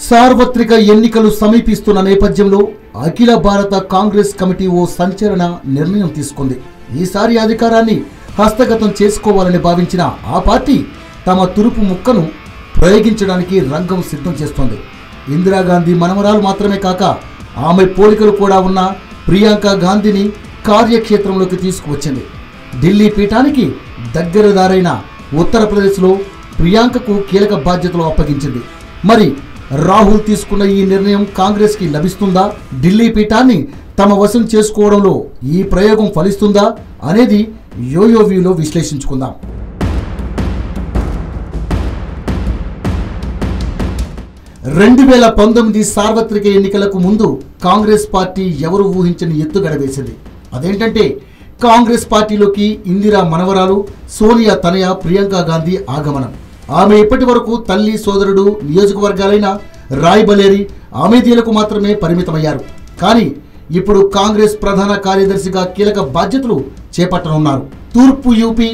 సార్వత్రిక ఎన్నికలు సమీపిస్తున్న నేపథ్యంలో అఖిల భారత కాంగ్రెస్ కమిటీ ఓ సంచలన నిర్ణయం తీసుకుంది. ఈసారి అధికారాన్ని హస్తగతం చేసుకోవాలని భావించిన ఆ పార్టీ తమ తురుపు ముక్కను ప్రయోగించడానికి రంగం సిద్ధం చేస్తోంది. ఇందిరాగాంధీ మనవరాలు మాత్రమే కాక ఆమె పోలికలు కూడా ఉన్న ప్రియాంక గాంధీని కార్యక్షేత్రంలోకి తీసుకువచ్చింది. ఢిల్లీ పీఠానికి దగ్గరదారైన ఉత్తరప్రదేశ్లో ప్రియాంకకు కీలక బాధ్యతలు అప్పగించింది. మరి రాహుల్ తీసుకున్న ఈ నిర్ణయం కాంగ్రెస్కి లభిస్తుందా? ఢిల్లీ పీఠాన్ని తమ వశం చేసుకోవడంలో ఈ ప్రయోగం ఫలిస్తుందా అనేది యోయో వ్యూలో విశ్లేషించుకుందాం. రెండు 2019 సార్వత్రిక ఎన్నికలకు ముందు కాంగ్రెస్ పార్టీ ఎవరు ఊహించని ఎత్తుగడ వేసింది. అదేంటంటే కాంగ్రెస్ పార్టీలోకి ఇందిరా మనవరాలు సోనియా తనయ ప్రియాంక గాంధీ ఆగమనం. ఆమె ఇప్పటి వరకు తల్లి సోదరుడు నియోజకవర్గాలైన రాయ్బరేలీ అమేథీలకు మాత్రమే పరిమితమయ్యారు. కానీ ఇప్పుడు కాంగ్రెస్ ప్రధాన కార్యదర్శిగా కీలక బాధ్యతలు చేపట్టనున్నారు. తూర్పు యూపీ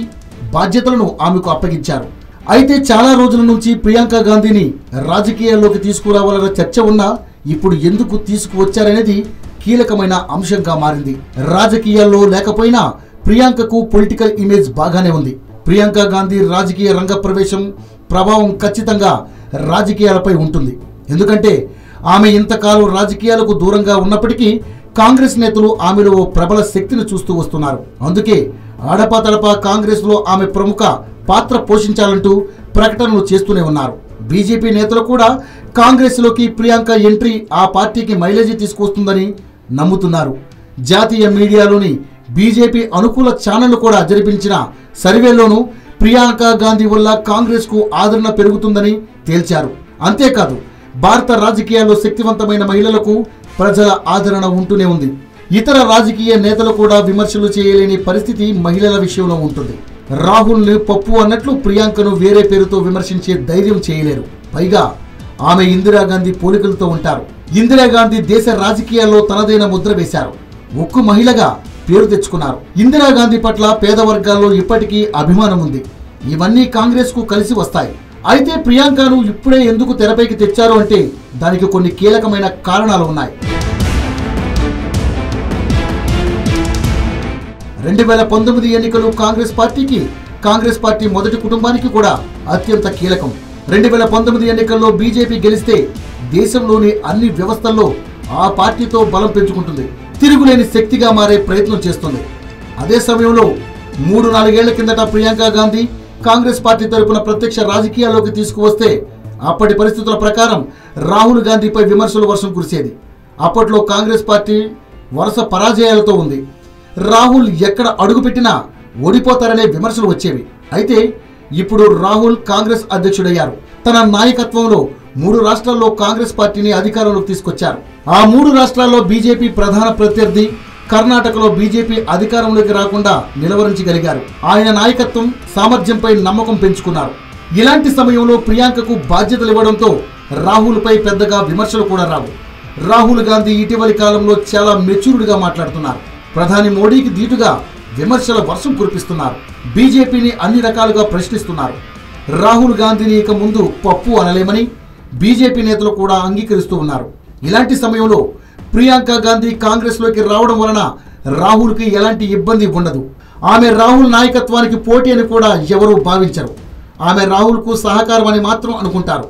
బాధ్యతలను ఆమెకు అప్పగించారు. అయితే చాలా రోజుల నుంచి ప్రియాంక గాంధీని రాజకీయాల్లోకి తీసుకురావాలన్న చర్చ ఉన్నా ఇప్పుడు ఎందుకు తీసుకువచ్చారనేది కీలకమైన అంశంగా మారింది. రాజకీయాల్లో లేకపోయినా ప్రియాంకకు పొలిటికల్ ఇమేజ్ బాగానే ఉంది. ప్రియాంక గాంధీ రాజకీయ రంగ ప్రవేశం ప్రభావం ఖచ్చితంగా రాజకీయాలపై ఉంటుంది. ఎందుకంటే ఆమె ఇంతకాలం రాజకీయాలకు దూరంగా ఉన్నప్పటికీ కాంగ్రెస్ నేతలు ఆమెలో ఓ ప్రబల శక్తిని చూస్తూ వస్తున్నారు. అందుకే ఆడపాతడపా కాంగ్రెస్లో ఆమె ప్రముఖ పాత్ర పోషించాలంటూ ప్రకటనలు చేస్తూనే ఉన్నారు. బీజేపీ నేతలు కూడా కాంగ్రెస్లోకి ప్రియాంక ఎంట్రీ ఆ పార్టీకి మైలేజీ తీసుకొస్తుందని నమ్ముతున్నారు. జాతీయ మీడియాలోని బీజేపీ అనుకూల ఛానళ్లు కూడా జరిపించిన సర్వేలోనూ ప్రియాంక గాంధీ వల్ల కాంగ్రెస్కు ఆదరణ పెరుగుతుందని తేల్చారు. అంతేకాదు భారత రాజకీయాల్లో శక్తివంతమైన మహిళలకు ప్రజల ఆదరణ ఉంటూనే ఉంది. ఇతర రాజకీయ నేతలు కూడా విమర్శలు చేయలేని పరిస్థితి మహిళల విషయంలో ఉంటుంది. రాహుల్ని పప్పు అన్నట్లు ప్రియాంకను వేరే పేరుతో విమర్శించే ధైర్యం చేయలేరు. పైగా ఆమె ఇందిరాగాంధీ పోలికలతో ఉంటారు. ఇందిరాగాంధీ దేశ రాజకీయాల్లో తనదైన ముద్ర వేశారు. ఉక్కు మహిళగా పేరు తెచ్చుకున్నారు. ఇందిరాగాంధీ పట్ల పేద వర్గాల్లో ఇప్పటికీ అభిమానం ఉంది. ఇవన్నీ కాంగ్రెస్ కు కలిసి వస్తాయి. అయితే ప్రియాంకను ఇప్పుడే ఎందుకు తెరపైకి తెచ్చారు అంటే దానికి కొన్ని కీలకమైన కారణాలు ఉన్నాయి. 2019 ఎన్నికలు కాంగ్రెస్ పార్టీ మొదటి కుటుంబానికి కూడా అత్యంత కీలకం. 2019 ఎన్నికల్లో బీజేపీ గెలిస్తే దేశంలోని అన్ని వ్యవస్థల్లో ఆ పార్టీతో బలం పెంచుకుంటుంది. తిరుగులేని శక్తిగా మారే ప్రయత్నం చేస్తుంది. అదే సమయంలో 3-4 ఏళ్ల కిందట ప్రియాంక గాంధీ కాంగ్రెస్ పార్టీ తరపున ప్రత్యక్ష రాజకీయాల్లోకి తీసుకువస్తే అప్పటి పరిస్థితుల ప్రకారం రాహుల్ గాంధీపై విమర్శల వర్షం కురిసేది. అప్పట్లో కాంగ్రెస్ పార్టీ వరుస పరాజయాలతో ఉంది. రాహుల్ ఎక్కడ అడుగుపెట్టినా ఓడిపోతారనే విమర్శలు వచ్చేవి. అయితే ఇప్పుడు రాహుల్ కాంగ్రెస్ అధ్యక్షుడయ్యారు. తన నాయకత్వంలో 3 రాష్ట్రాల్లో కాంగ్రెస్ పార్టీని అధికారంలోకి తీసుకొచ్చారు. ఆ 3 రాష్ట్రాల్లో బీజేపీ ప్రధాన ప్రత్యర్థి, కర్ణాటకలో బీజేపీ అధికారంలోకి రాకుండా నిలవరించగలిగారు. ఆయన నాయకత్వం సామర్థ్యంపై నమ్మకం పెంచుకున్నారు. ఇలాంటి సమయంలో ప్రియాంకకు బాధ్యతలు ఇవ్వడంతో రాహుల్పై పెద్దగా విమర్శలు కూడా రావు. రాహుల్ గాంధీ ఇటీవలి కాలంలో చాలా మెచ్యూర్డ్గా మాట్లాడుతున్నారు. ప్రధాని మోడీకి ధీటుగా విమర్శల వర్షం కురిపిస్తున్నారు. బీజేపీని అన్ని రకాలుగా ప్రశ్నిస్తున్నారు. రాహుల్ గాంధీని ఇక ముందు పప్పు అనలేమని బీజేపీ నేతలు కూడా అంగీకరిస్తూ ఉన్నారు. ఇలాంటి సమయంలో ప్రియాంక గాంధీ కాంగ్రెస్లోకి రావడం వలన రాహుల్కి ఎలాంటి ఇబ్బంది ఉండదు. ఆమె రాహుల్ నాయకత్వానికి పోటీ అని కూడా ఎవరూ భావించరు. ఆమె రాహుల్కు సహకారం అని మాత్రం అనుకుంటారు.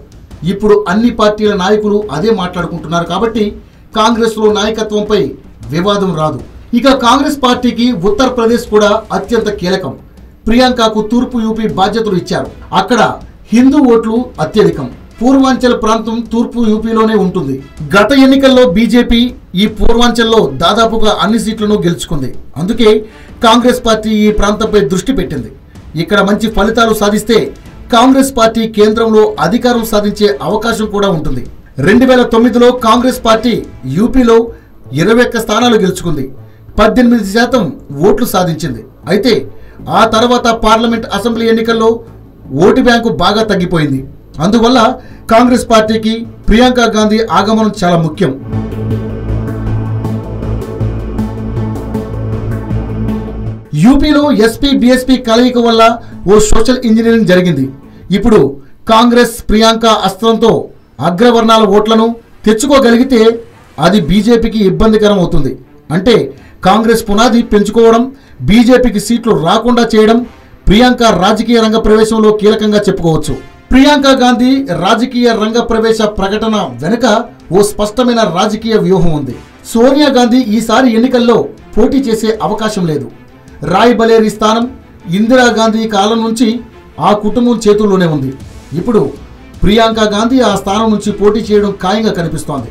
ఇప్పుడు అన్ని పార్టీల నాయకులు అదే మాట్లాడుకుంటున్నారు కాబట్టి కాంగ్రెస్లో నాయకత్వంపై వివాదం రాదు. ఇక కాంగ్రెస్ పార్టీకి ఉత్తరప్రదేశ్ కూడా అత్యంత కీలకం. ప్రియాంకకు తూర్పు యూపీ బాధ్యతలు ఇచ్చారు. అక్కడ హిందూ ఓట్లు అత్యధికం. పూర్వాంచల్ ప్రాంతం తూర్పు యూపీలోనే ఉంటుంది. గత ఎన్నికల్లో బీజేపీ ఈ పూర్వాంచల్లో దాదాపుగా అన్ని సీట్లను గెలుచుకుంది. అందుకే కాంగ్రెస్ పార్టీ ఈ ప్రాంతంపై దృష్టి పెట్టింది. ఇక్కడ మంచి ఫలితాలు సాధిస్తే కాంగ్రెస్ పార్టీ కేంద్రంలో అధికారం సాధించే అవకాశం కూడా ఉంటుంది. 2009లో కాంగ్రెస్ పార్టీ యూపీలో 21 స్థానాలు గెలుచుకుంది. 18% ఓట్లు సాధించింది. అయితే ఆ తర్వాత పార్లమెంట్ అసెంబ్లీ ఎన్నికల్లో ఓటు బ్యాంకు బాగా తగ్గిపోయింది. అందువల్ల కాంగ్రెస్ పార్టీకి ప్రియాంక గాంధీ ఆగమనం చాలా ముఖ్యం. యూపీలో ఎస్పీ బీఎస్పీ కలయిక వల్ల ఓ సోషల్ ఇంజనీరింగ్ జరిగింది. ఇప్పుడు కాంగ్రెస్ ప్రియాంక అస్త్రంతో అగ్రవర్ణాల ఓట్లను తెచ్చుకోగలిగితే అది బీజేపీకి ఇబ్బందికరం అవుతుంది. అంటే కాంగ్రెస్ పునాది పెంచుకోవడం, బీజేపీకి సీట్లు రాకుండా చేయడం ప్రియాంక రాజకీయ రంగ ప్రవేశంలో కీలకంగా చెప్పుకోవచ్చు. ప్రియాంక గాంధీ రాజకీయ రంగ ప్రవేశ ప్రకటన వెనుక ఓ స్పష్టమైన రాజకీయ వ్యూహం ఉంది. సోనియా గాంధీ ఈసారి ఎన్నికల్లో పోటీ చేసే అవకాశం లేదు. రాయ్ బలేరి స్థానం ఇందిరాగాంధీ కాలం నుంచి ఆ కుటుంబం చేతుల్లోనే ఉంది. ఇప్పుడు ప్రియాంక గాంధీ ఆ స్థానం నుంచి పోటీ చేయడం ఖాయంగా కనిపిస్తోంది.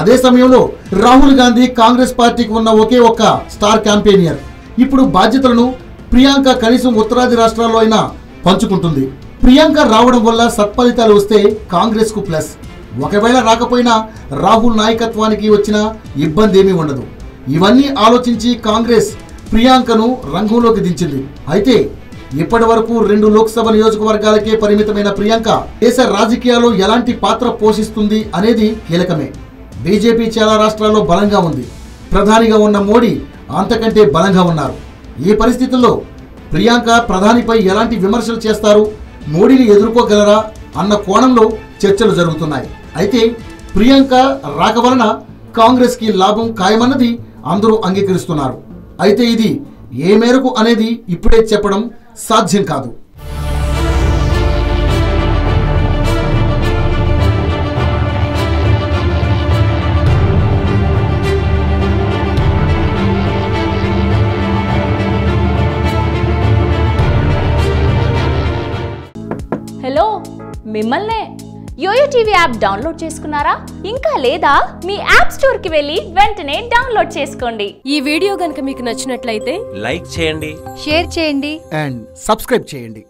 అదే సమయంలో రాహుల్ గాంధీ కాంగ్రెస్ పార్టీకి ఉన్న ఒకే ఒక్క స్టార్ క్యాంపెయినర్. ఇప్పుడు బాధ్యతలను ప్రియాంక కనీసం ఉత్తరాది రాష్ట్రాల్లో అయినా పంచుకుంటుంది. ప్రియాంక రావడం వల్ల సత్ఫలితాలు వస్తే కాంగ్రెస్ కు ప్లస్. ఒకవేళ రాకపోయినా రాహుల్ నాయకత్వానికి వచ్చిన ఇబ్బంది ఏమీ ఉండదు. ఇవన్నీ ఆలోచించి కాంగ్రెస్ ప్రియాంకను రంగంలోకి దించింది. అయితే ఇప్పటి వరకు 2 లోక్సభ నియోజకవర్గాలకే పరిమితమైన ప్రియాంక దేశ రాజకీయాల్లో ఎలాంటి పాత్ర పోషిస్తుంది అనేది కీలకమే. బీజేపీ చాలా రాష్ట్రాల్లో బలంగా ఉంది. ప్రధానిగా ఉన్న మోడీ అంతకంటే బలంగా ఉన్నారు. ఈ పరిస్థితుల్లో ప్రియాంక ప్రధానిపై ఎలాంటి విమర్శలు చేస్తారు, మోడీని ఎదుర్కోగలరా అన్న కోణంలో చర్చలు జరుగుతున్నాయి. అయితే ప్రియాంక రాక వలన కాంగ్రెస్ కి లాభం ఖాయమన్నది అందరూ అంగీకరిస్తున్నారు. అయితే ఇది ఏ మేరకు అనేది ఇప్పుడే చెప్పడం సాధ్యం కాదు. హలో, మిమ్మల్నే. యోయో టీవీ యాప్ డౌన్లోడ్ చేసుకున్నారా? ఇంకా లేదా? మీ యాప్ స్టోర్ కి వెళ్ళి వెంటనే డౌన్లోడ్ చేసుకోండి. ఈ వీడియో గనుక మీకు నచ్చినట్లయితే లైక్ చేయండి, షేర్ చేయండి అండ్ సబ్స్క్రైబ్ చేయండి.